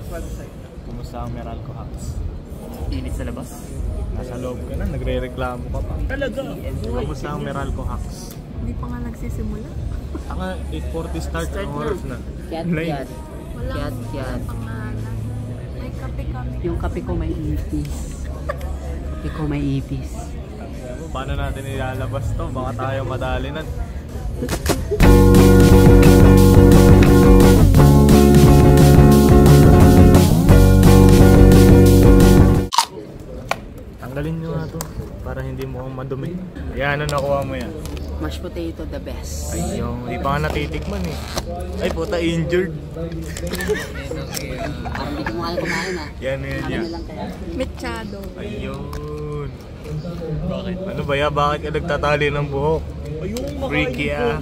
boss. Kumusta ang Meralco Hacks? Init sa labas. Nasa loob ka na, nagre-reklamo ka pa. Talaga? Kumusta ang Meralco Hacks? Hindi pa nga nagsisimula. Ang 8:40 start, ang oras na. Kiat. Walang pangalan. May kape kami. Yung kape ko may ipis. Kape ko may ipis. Paano natin ilalabas to? Baka tayo madali na. Tanggalin nyo nga to para hindi mo akong madumi. Yan, ano nakuha mo yan? Mashed potato, the best. Ay, yung hindi pa nga natitikman eh. Ay, puta, injured. Parang hindi ko mahal kumain ah. Yan, yan, yan. Ano lang kaya? Mechado. Ayun. Bakit? Ano ba ya? Bakit ka nagtatali ng buhok? Freaky ah.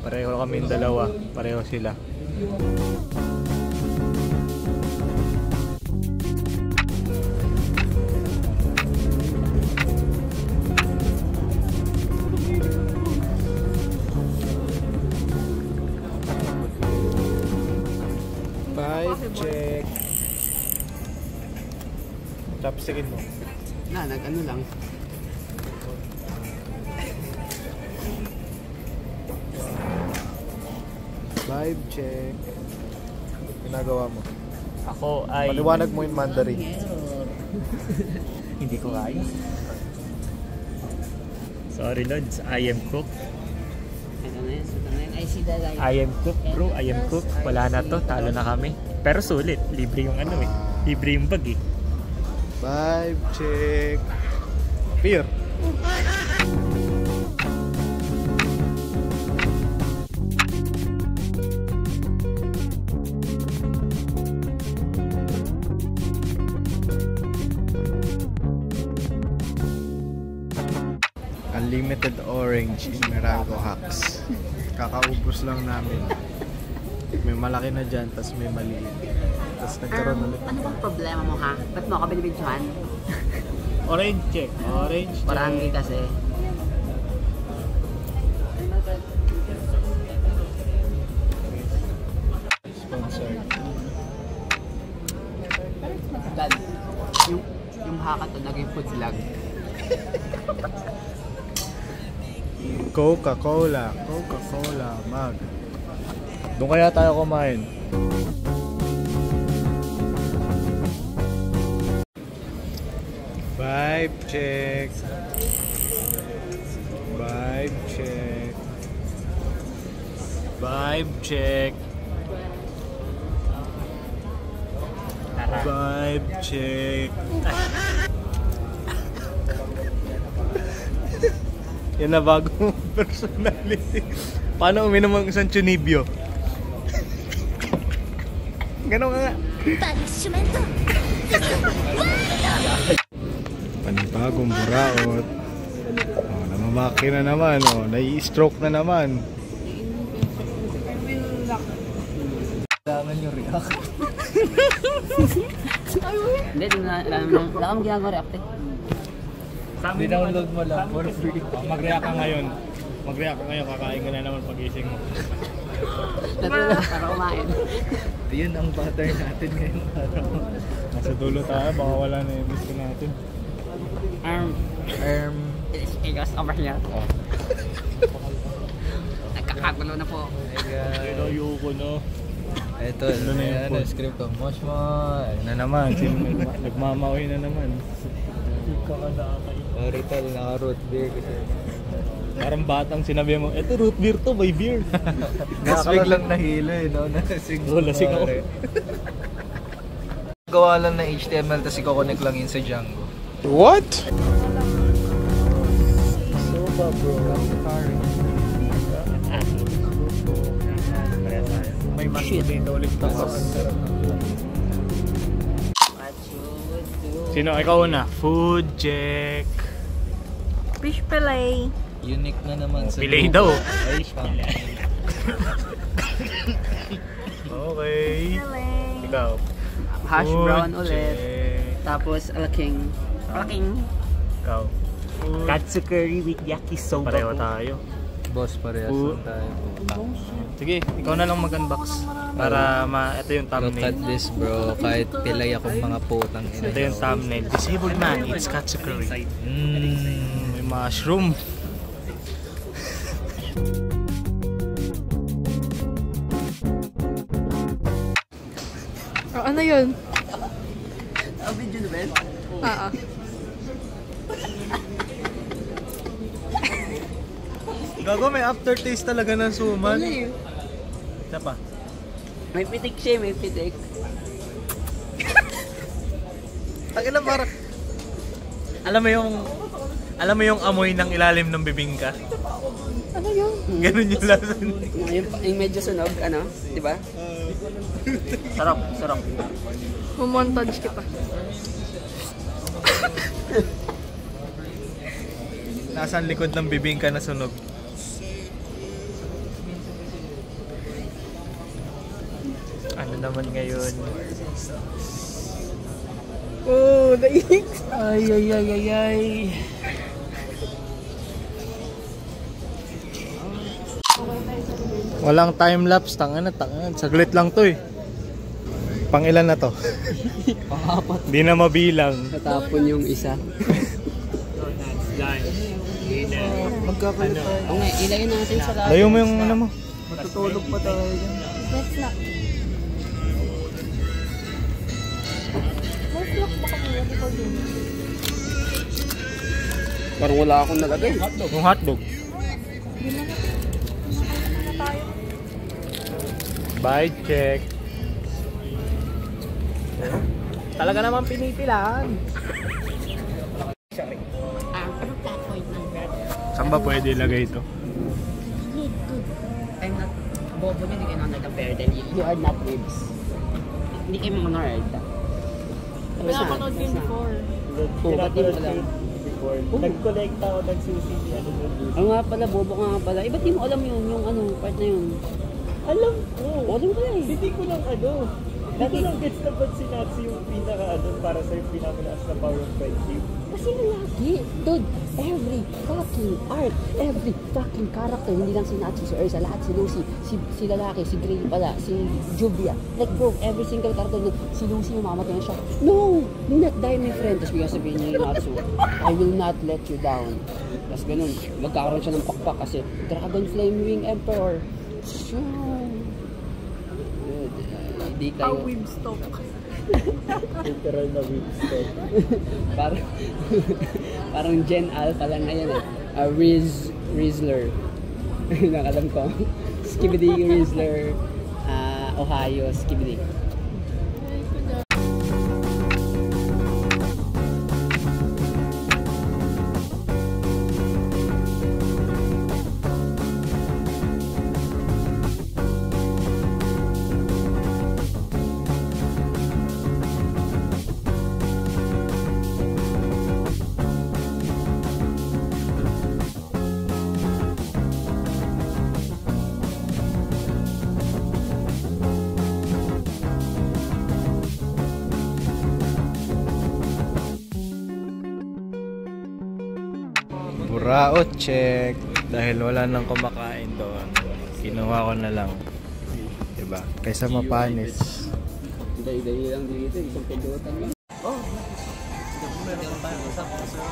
Pareho kaming dalawa. Pareho sila. Check. Chopstickin mo. Nag-ano lang. Vibe check. Ginagawa mo. Ako ay... Paliwanag mo yung Mandarin. Hindi ko kaya. Sorry Lods, I am cook. I am cook bro, I am cook. Wala na to, talo na kami. Pero sulit, libre yung ano eh. Libre yung bag eh. Vibe check. Beer. Unlimited orange in Meralco Hacks. Kakaubos lang namin. May malaki na dyan, tas may maliit. Tas nagkaroon ulit. Ano bang problema mo ha? Ba't mo ako binibidyohan? Orange check. Orange check. Paranggi kasi. Sponsored. Dad, yung haka to naging food vlog. Coca-Cola. Coca-Cola. Mag. Doon kaya tayo kumain. Vibe check. Vibe check. Vibe check. Vibe check. Yan na bagong personality. Paano uminom ang isang chunibyo? Ganon ka nga. Panibagong buraot. Oh, namamaki na naman. Oh, nai-stroke na naman. Kailangan yung react. Hindi, wala kang ginagawa react eh. Di-download mo lang for free. Mag-react ka ngayon. Mag-react ka ngayon, kakain ka na naman pag-gising mo. Natulog para kumain. Yun ang pattern natin ngayon. Nasa dulo tayo, baka wala na yung miss natin. Igas over here. Oh. Nagkakagulo na po. Ayoko no. Ito, Ano na yung ano, script ko. Moshmoy. Na naman, nagmamawi na naman. Sorry tal, naka-root beer kasi. Parang batang sinabi mo, eto root beer to, may beer. Tapos biglang nahilo eh, no? Nalasing. Oh, lasing ako. Gawa lang na HTML, tapos i-connect lang yun sa Django. What? Soba bro. May mas dito ulit tapos. Sino? Ikaw na. Food check. Fish fillet. Unique na naman sa Pilay daw. Ay, Okay. Fillet. Ikaw. Hash Food brown ulit. check. Tapos alaking. Ikaw. Food. Katsu curry with yakisoba. Pareho tayo. boss, parehas lang tayo. Sige, ikaw na lang mag-unbox. Para ito yung Look thumbnail. at this bro, kahit pilay akong mga putang ina. Ito yung thumbnail. Disabled man eats katsukuri. May mushroom. Oh, ano yun? Video na ba yun? Oo. Gago, may aftertaste talaga ng suman. Isa pa. May pitik siya, may pitik. Takina parang... Alam mo yung amoy ng ilalim ng bibingka? Ano yun? Ganun yung lasa. Yung medyo sunog, ano? Diba? Sarap, sarap. Mumontage ka pa. Nasa likod ng bibingka na sunog. Ano naman ngayon? Oh, daig. Ay, ay, ay, ay, ay. Walang time-lapse, tangan. Saglit lang to eh. Pang ilan na to? Pang-apat. Di na mabilang. Natapon yung isa. Magkakalit tayo. O nga, ilagay natin sa lahat. Layo mo yung ano mo. Matutulog pa tayo dyan. Let's lock. Let's lock baka may ano pa dun. Parang wala akong nalagay. Yung hotdog. Hindi na natin. Kumakain na tayo. Bye, check. Talaga naman pinipilaan. Saan ba pwede ilagay ito? I'm not, bobo niya, hindi kayo nag-compare then you are not ribs. Hindi kayo mga nerd. Pinapanood yun before. Oo, ba't di mo alam? Nag-collect ako ng sushi. Ano nga pala, bobo ka nga pala. Ba't di mo alam yun, yung ano, part na yun? Alam ko. Alam ko eh. Hindi ko lang ano. Hindi ko lang gets na ba't sinatsi yung pinaka ano para sa yung pinakamalakas na power of friendship. Kasi lalaki, dude, every fucking art, every fucking character, hindi lang si Natsu, si Ursa, lahat si Lucy, si lalaki, si Gray pala, si Jubia, like bro, every single character, si Lucy mamamatay na siya, no, do not die my friend, tapos bigla sabihin niya yung Natsu, I will not let you down, tapos ganun, magkakaroon siya ng pakpak kasi, Dragon Flame Wing Emperor, dude, hindi How kayo, we've stopped. Literal na wingstop. parang Gen Alpha lang ngayon eh. Rizzler. Nakalam ko. Skibidi Rizzler. Ohio Skibidi. Burao check. Dahil wala nang kumakain doon, kinuha ko na lang. Diba? Kaysa mapanis. Dali-dali lang dito. Isang pindutan lang.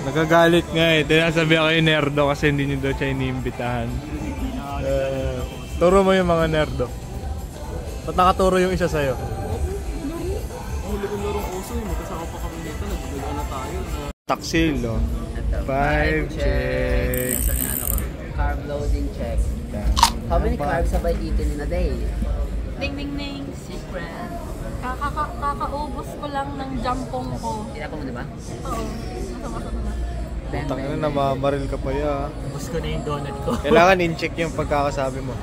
Nagagalit nga eh. Tinasabi ako yung nerdo kasi hindi nyo daw siya iniimbitahan. Turo mo yung mga nerdo. Ba't nakaturo yung isa sa'yo? Taksilo. 5 check. Carb loading check. How many carbs have I eaten in a day? Ding ding ding. Secret. Kakaubos ko lang ng jampong ko. Tira ko mo diba? Oo. Masama-sama na. Tangina na, namamaril ka pa ya. Ubus ko na yung donut ko. Kailangan in-check yung pagkakasabi mo.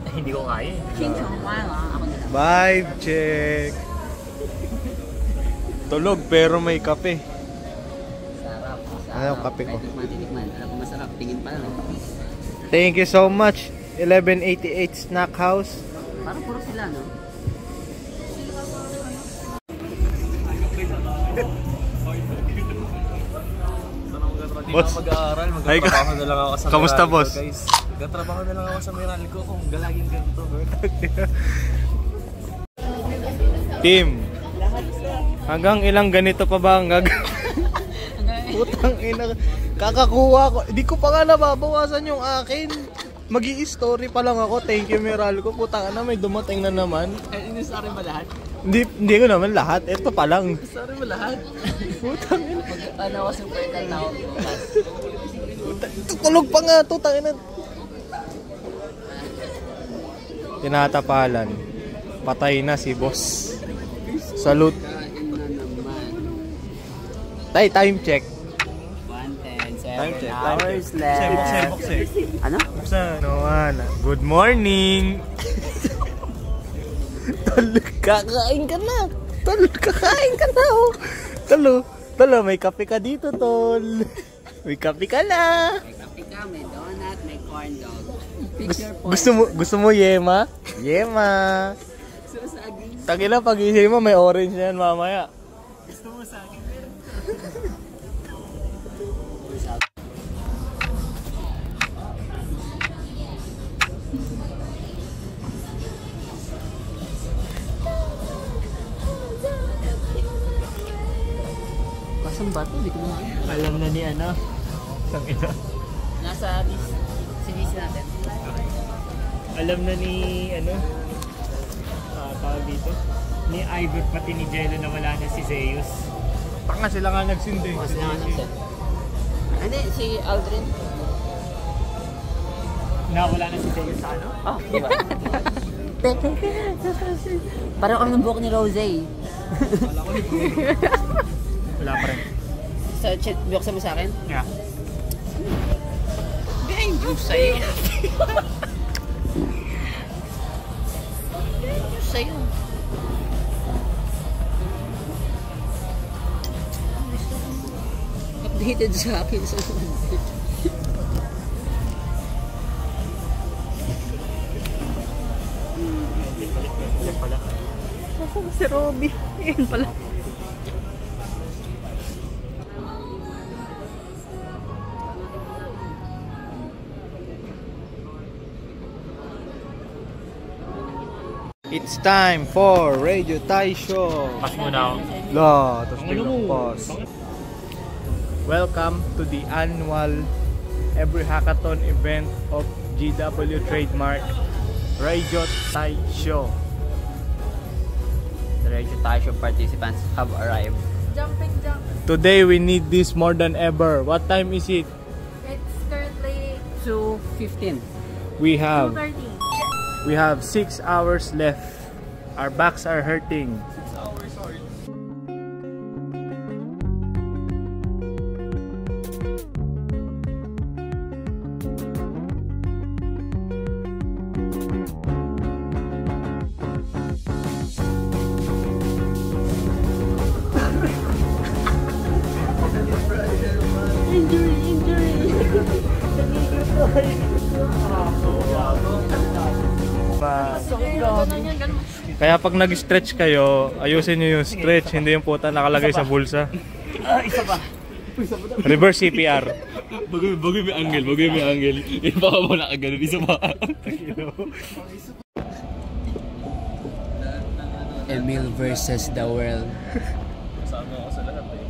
Hindi ko kaya eh. Ako na lang. 5 check. Tulog pero may kape. Sarap. Ano yung kape ko? Tinikman. Alam ko masarap. Tingin pa lang. Thank you so much. 1188 Snack House. Parang puro sila, no? Boss. Mag-aaral, Ay, mag-trabaho na lang ako sa kamusta, Meralco, boss? guys. Nagtatrabaho na lang ako sa Meralco kung galaging ganito. Team, hanggang ilang ganito pa ba ang Putang ina, kakakuha ko. Di ko pa nga nababawasan yung akin. Magi-story pa lang ako. Thank you, Meralco. Putang ina, may dumating na naman. Inisari ba lahat? Hindi ko naman lahat. Ito pa lang. Inisari mo lahat? Putang ina. Ano ko super ka na ako. Tulog pa nga to, tangina. Tinatapalan. Patay na si boss. Salute. Tay, time check. 1:10, Time check. 7 hours left. Ano? Good morning. Tol, kakain ka na. Tol, kakain ka na. Oh. Tol, may kape ka dito, tol. May kape ka na. May kape ka, may donut, may corn dog. Gusto mo yema? Yema. Tangina, pag-isip mo may orange yan mamaya. Gusto mo sa akin? Kasang ba ito? Hindi ko na. Alam na ni ano. Tangina. Nasa CBC natin. Alam na ni ano. Tawag dito. Ni Ivor pati ni Jello na wala na si Zeus. Tanga sila nga nagsindi. Kasi naman natin. Hindi, si Aldrin. Nawala na si Zeus sa ano? Oh, di ba? Parang ang ng buhok ni Rose. Wala pa rin. So, buksan mo sa akin? Yeah. Behind you sa'yo. Sa'yo. Updated sa akin sa si Robby. Yan pala. It's time for Radio Tai Show. Pas muna ako. La, tapos biglang pause. Welcome to the annual Every Hackathon event of GW Trademark Radio Tai Show. The Radio Tai Show participants have arrived. Jumping jack. Today we need this more than ever. What time is it? It's currently 2:15. We have 2:30. 6 hours left. Our backs are hurting. Kaya pag nag-stretch kayo, ayusin nyo yung stretch, hindi yung puta nakalagay sa bulsa. Isa pa. Reverse CPR. Bagay may angle. Baka mo nakaganon, isa pa. Emil versus the world. Kasama ako sa lahat eh.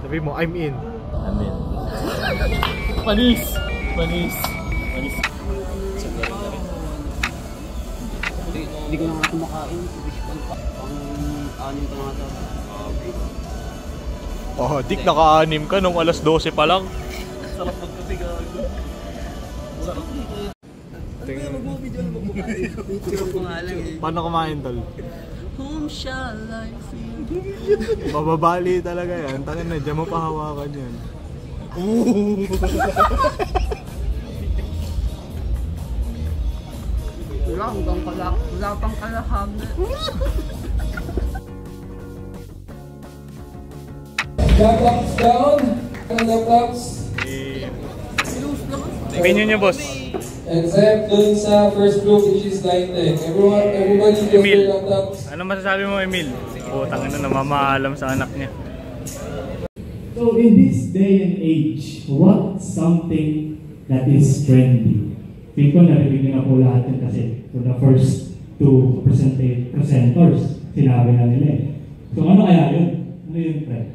Sabi mo, I'm in. Amen. Panis. Hindi ko na nga kumakain. Pang-anim ko na nga ito. Oh, dik naka-anim ka nung alas 12 pa lang. Sarap magkape gago. Sarap dito. Paano kumain, tol? Whom shall I feel? Mababali talaga yan. Tangin na, dyan mo pahawakan yan. Wala pang kalaham. Claps down. Claps. Opinion nyo, boss. And Zeb dun sa first group, which is Lightning. Everybody just Emil. their laptops. Ano masasabi mo, Emil? Putang ina, namamaalam sa anak niya. So in this day and age, what's something that is trendy? Feel ko narinig na po lahat yun kasi for the first two presenters, sinabi na nila eh. So ano kaya yun? Ano yun, Fred?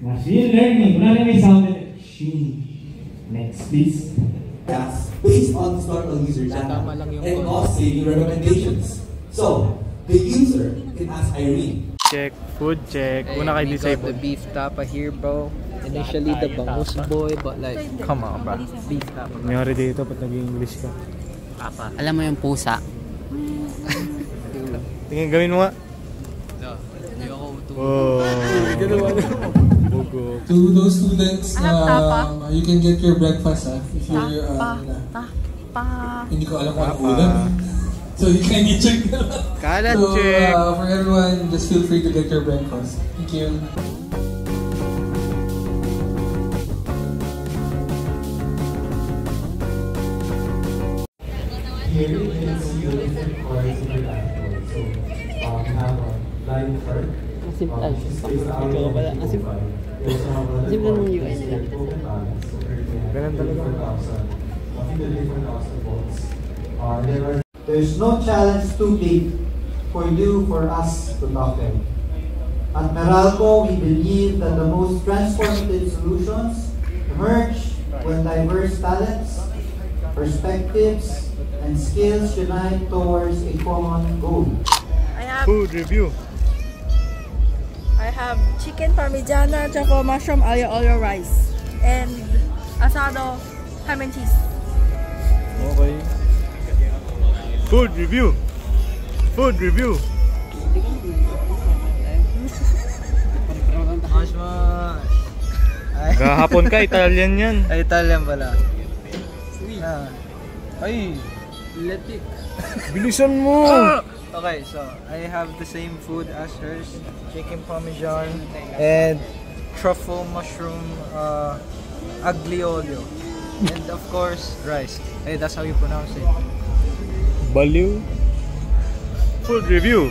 Machine learning. Kunwari may sound and machine. Next, please. Based on historical user data and cost-saving recommendations. So, the user can ask Irene. Check, food check. Una kay disable. The beef tapa here, bro. Initially the bangus boy, but like, Come on, bro. beef tapa. Mayroon dito pag nag-English ka. Alam mo yung pusa? Tingin, gawin mo nga. Oh. To those students, you can get your breakfast if you're hindi ko alam kung ano ulam. So you can get your Kalat so, check. for everyone, just feel free to get your breakfast. Thank you. Here you can see the different cards in your dashboard. So we have a line card. Which is based on our profile. We also have another card which is your total balance. So Ganun talaga. different thousand votes. There's no challenge too big for you, for us to tackle. At Meralco, we believe that the most transformative solutions emerge when diverse talents, perspectives, and skills unite towards a common goal. Food review. I have chicken parmigiana, choco mushroom aglio rice, and asado ham and cheese. Okay. Food review. Food review. Gahapon ka, Italian yan. Ay, Italian pala. Ay, bilisan mo. Okay, so I have the same food as hers, chicken parmesan and truffle mushroom aglio olio, and of course rice. Hey, that's how you pronounce it. Baliw. Food review.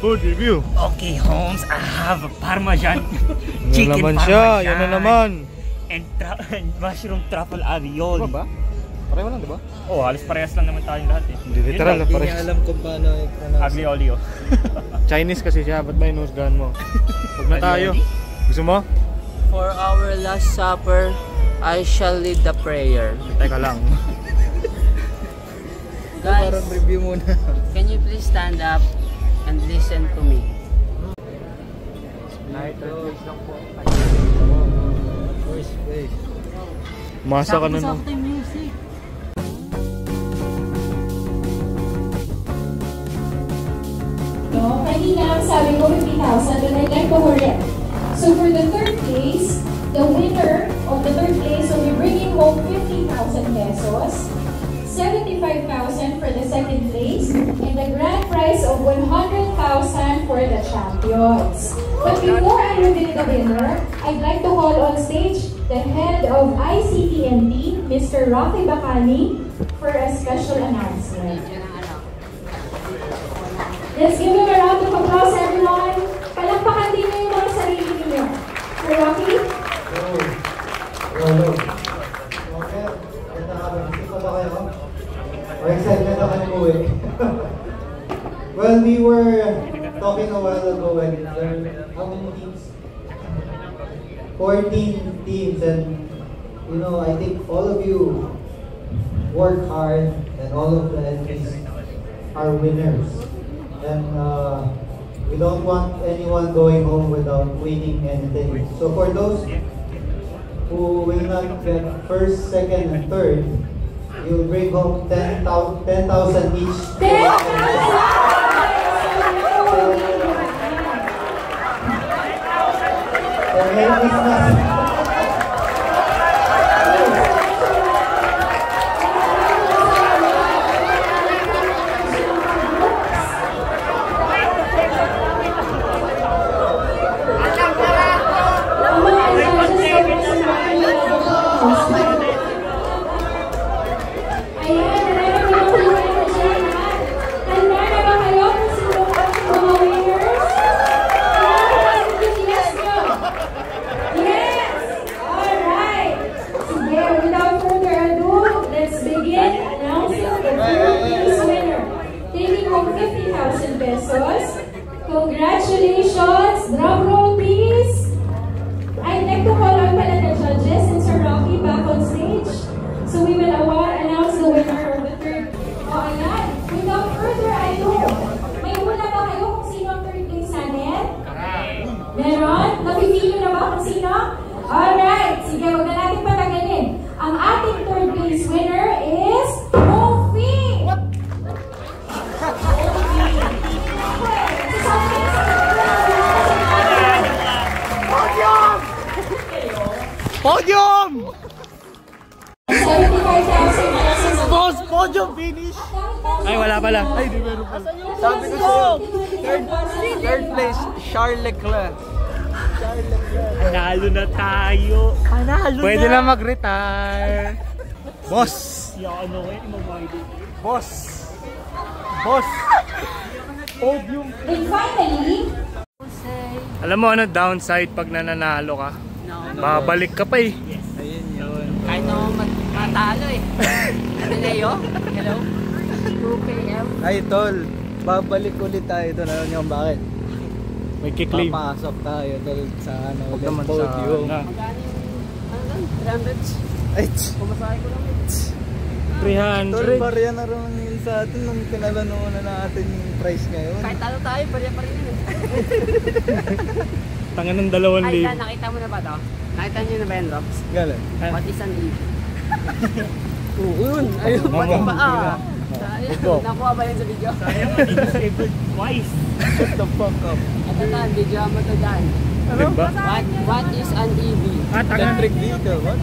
Food review. Okay, Holmes, I have a Parmesan Yan chicken naman Parmesan. siya, yan na naman. And mushroom truffle aglio. Ano ba? Pareho lang, di ba? Oh, halos parehas lang naman tayong lahat eh. Hindi, literal na Hindi pareho. niya alam kung paano i-pronounce. Aglio olio. Chinese kasi siya, ba't ba inusgahan mo? Huwag na tayo. Gusto mo? For our last supper, I shall lead the prayer. Teka lang. Guys, Parang review muna. can you please stand up and listen to me? First place. Masa ka na lang. music. No, kanina sabi ko 50,000, but I'd like to hurry up. So for the third place, the winner of the third place will be bringing home 50,000 pesos, 75,000 for the second place, and the grand prize of 100,000 for the champions. But before I reveal the winner, I'd like to call on stage the head of ICT&T, Mr. Rocky Bacani, for a special announcement. Let's give him a round of applause, everyone. Palakpakan din niyo yung mga sarili niyo. Sir Rocky? Hello. Okay, ganda ka ba? Gusto ba kayo? Or excited na kayo umuwi? Well, we were talking a while ago and learned how many teams? 14 teams, and you know, I think all of you work hard and all of the entries are winners. And we don't want anyone going home without winning anything. So for those who will not get first, second, and third, you'll bring home 10,000 each. 10,000! Merry Christmas! Ayan, Congratulations! Drum roll, please! I'd like to call on pala the judges and Sir Rocky back on stage. So we will announce the winner of the third. Ayan. Without further ado, may hula ba kayo kung sino ang third place natin? Meron? Napipili na ba kung sino? Alright. Sige, huwag na natin patagalin. Ang ating third place winner is Mofi! What? Podium! 75,000 pesos. Boss, podium finish! Ay, wala pala. Ay, di meron pala. Sabi ko sa'yo, third place, Charles Leclerc. Panalo na tayo. Panalo Pwede na. na mag-retire. Boss! Ano ko yun, imamaydo. Boss! Boss! Podium! And finally, Alam mo ano downside pag nananalo ka? Babalik ka pa eh. Ayun yun. Kahit naman matalo eh. Ano Leo? Hello? 2 p.m. Ay, tol. Babalik ulit tayo doon. Alam niyo kung bakit? May kiklaim. Papasok tayo tol sa ano, Huwag ulit naman podium. sana. Magkano yung, 300? Ay, Pumasahe ko lang eh. 300. tol, pareha na rin yun sa atin nung pinalanuan na natin yung price ngayon. Kahit talo tayo, pariya pa rin yun eh. Tanga ng 2,000. Ay, nakita mo na ba to? Nakita niyo na ba yan, Rox? Galing. What is an EV? Oo, yun. Ayun, ba't ba? Nakuha ba yun sa video? Sayang, disabled twice. Shut the fuck up. Ito na, video mo to dyan. Diba? What is an EV? Electric vehicle, what?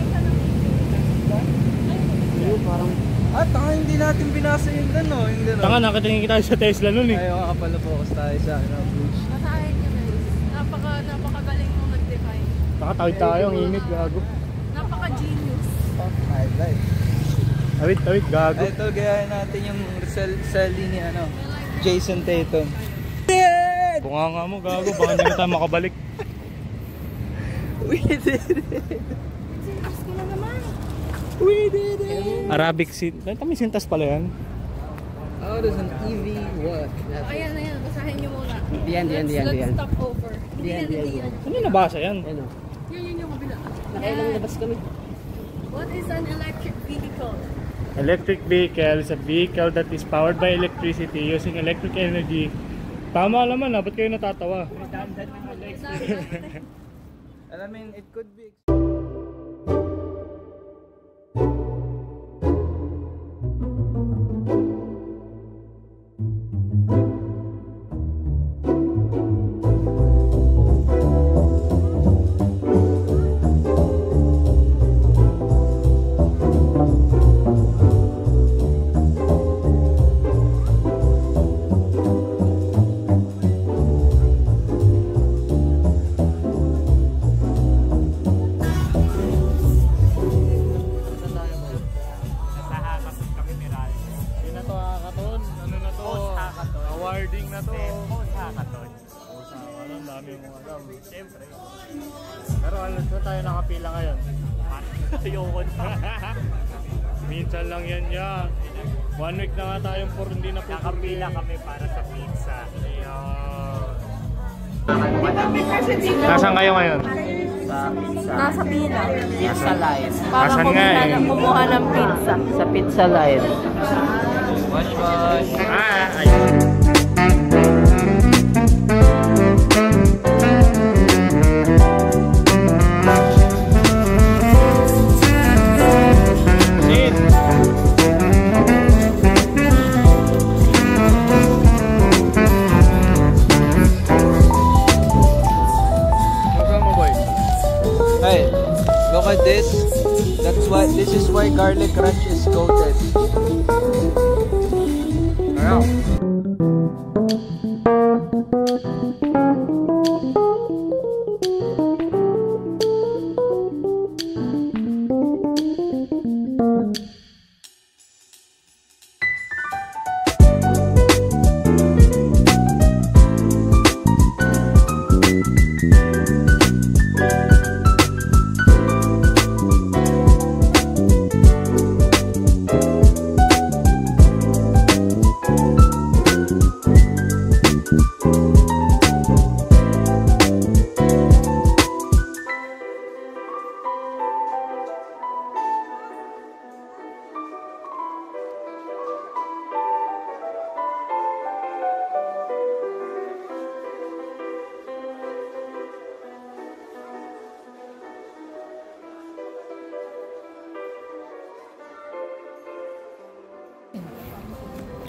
Ayun, parang... Tanga hindi natin binasa yung gano'n. Yung gano'n. Tanga, nakatingin kita sa Tesla nun eh. Ayaw nga pala focus tayo sa ano, bridge. Masahin niyo guys. Napakagaling mo mag-define. Nakatawid tayo, ang init, gago. Napaka-genius. Highlight. Tawid, gago. Ay, ito, gayahin natin yung Sally ni ano, Jason Tatum. Bunga nga mo, gago. Baka hindi na tayo makabalik. We did it! We did it! Arabic seat. Dahil kami sintas pala yan. Oh, there's an EV what? Ayan, basahin niyo muna. Diyan. Let's stop over. Diyan. Ano nabasa yan? Ano? Yun yung kabila. Nakailang labas kami. What is an electric vehicle? Electric vehicle is a vehicle that is powered by electricity using electric energy. Tama naman ba't kayo natatawa? I mean, it could be... Awarding na to. Post-hackathon. Ang dami mong alam. Siyempre. Pero ano ba tayo nakapila ngayon? Ayoko na. Minsan lang yan ya. 1 week na nga tayong hindi na Nakapila kami para sa pizza. Nasaan kayo ngayon? Nasa pila. Pizza line. Para Asan nga eh? kumuha ng pizza. Sa pizza line. Wash. Ayun. Hey, look at this. This is why garlic ranch is coated. Wow.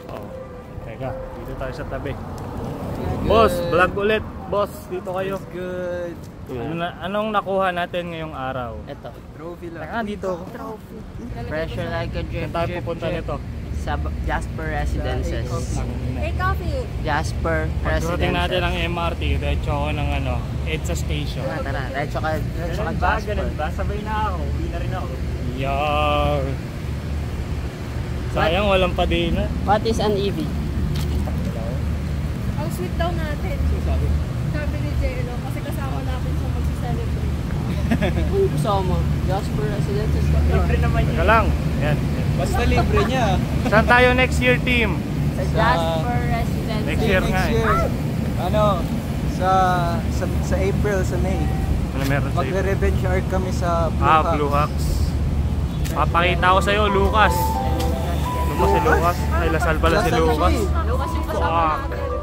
Oh, teka, dito tayo sa tabi. Boss, vlog ulit. Boss, dito kayo. Good. Anong nakuha natin ngayong araw? Ito. Trophy lang. Teka, dito. Pressure like a drip. Saan tayo pupunta nito? Sa Jasper Residences. Hey, coffee! Jasper Pagdating natin Residences. ng MRT, diretso ako ng EDSA station. Tara, diretso ka Jasper. Ganun ba? Sabay na ako. Uwi na rin ako. Yar. Sayang walang padina. What is an EV? Ang sweet daw natin. Sabi ni Jello, kasi kasama natin siya mag-celebrate. Ano kasama? Jasper Residences. Libre naman Teka lang. Yan. Basta libre niya. Saan tayo next year, team? Sa Jasper Residences. Next year nga Next eh. year. Ano, sa April, sa May. Ano meron sa'yo? Magre-revenge art kami sa Blue Hawk. Blue Hawks. Papakita ko sa'yo, Lucas. Ano ba si Lucas? Ay, Lasal pala si Lucas. Lucas yung kasama natin.